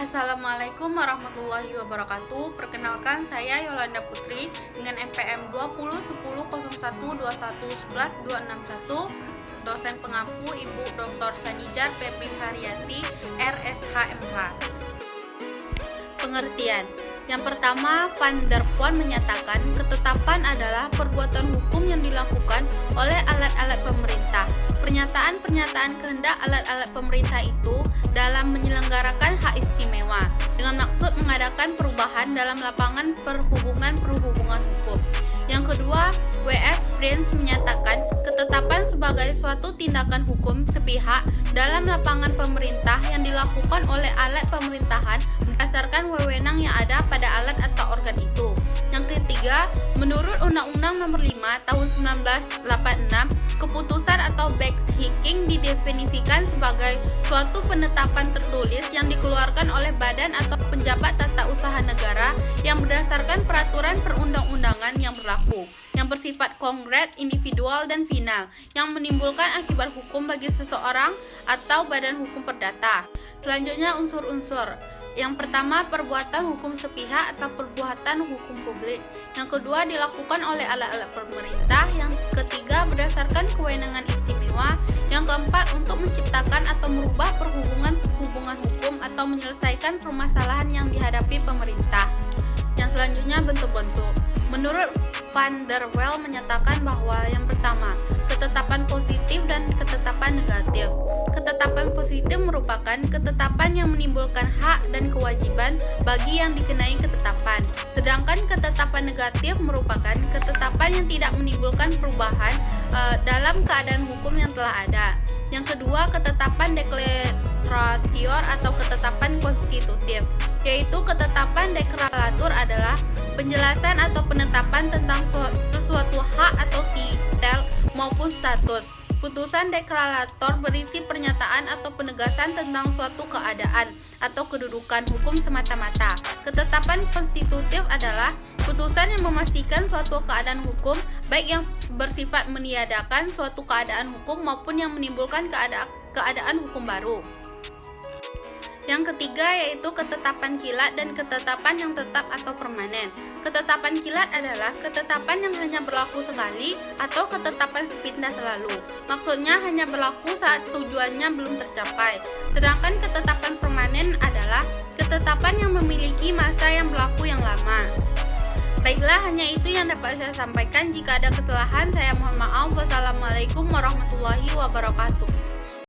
Assalamualaikum warahmatullahi wabarakatuh. Perkenalkan, saya Yolanda Putri dengan NPM 20100121111161, dosen pengampu Ibu Dr. Sanijar Febri Haryati, RSHMH. Pengertian. Yang pertama, Van der Pol menyatakan ketetapan adalah perbuatan hukum yang dilakukan oleh alat-alat pemerintah. Pernyataan-pernyataan kehendak alat-alat pemerintah itu dalam menyelenggarakan hak istimewa dengan maksud mengadakan perubahan dalam lapangan perhubungan hukum. Yang kedua, W.F. Prince menyatakan ketetapan sebagai suatu tindakan hukum sepihak dalam lapangan pemerintah yang dilakukan oleh alat pemerintahan berdasarkan wewenang yang ada pada alat atau organ itu. Yang ketiga, menurut Undang-Undang Nomor 5 Tahun 1986, keputusan atau backhiking didefinisikan sebagai suatu penetapan tertulis yang dikeluarkan oleh badan atau penjabat tata usaha negara yang berdasarkan peraturan perundang-undangan yang berlaku, yang bersifat konkret, individual, dan final, yang menimbulkan akibat hukum bagi seseorang atau badan hukum perdata. Selanjutnya, unsur-unsur. Yang pertama, perbuatan hukum sepihak atau perbuatan hukum publik. Yang kedua, dilakukan oleh alat-alat pemerintah. Yang ketiga, berdasarkan kewenangan istimewa. Yang keempat, untuk menciptakan atau merubah hubungan hukum atau menyelesaikan permasalahan yang dihadapi pemerintah. Yang selanjutnya, bentuk-bentuk. Menurut Van der Wel menyatakan bahwa yang pertama, ketetapan positif dan ketetapan negatif. Ketetapan positif merupakan ketetapan yang menimbulkan hak dan kewajiban bagi yang dikenai ketetapan. Sedangkan ketetapan negatif merupakan ketetapan yang tidak menimbulkan perubahan dalam keadaan hukum yang telah ada. Yang kedua, ketetapan deklaratior atau ketetapan konstitutif, yaitu ketetapan deklaratur adalah penjelasan atau penetapan tentang sesuatu hak atau titel maupun status. Putusan deklarator berisi pernyataan atau penegasan tentang suatu keadaan atau kedudukan hukum semata-mata. Ketetapan konstitutif adalah putusan yang memastikan suatu keadaan hukum, baik yang bersifat meniadakan suatu keadaan hukum maupun yang menimbulkan keadaan hukum baru. Yang ketiga yaitu ketetapan kilat dan ketetapan yang tetap atau permanen. Ketetapan kilat adalah ketetapan yang hanya berlaku sekali atau ketetapan sepindah selalu. Maksudnya hanya berlaku saat tujuannya belum tercapai. Sedangkan ketetapan permanen adalah ketetapan yang memiliki masa yang berlaku yang lama. Baiklah, hanya itu yang dapat saya sampaikan. Jika ada kesalahan, saya mohon maaf. Wassalamualaikum warahmatullahi wabarakatuh.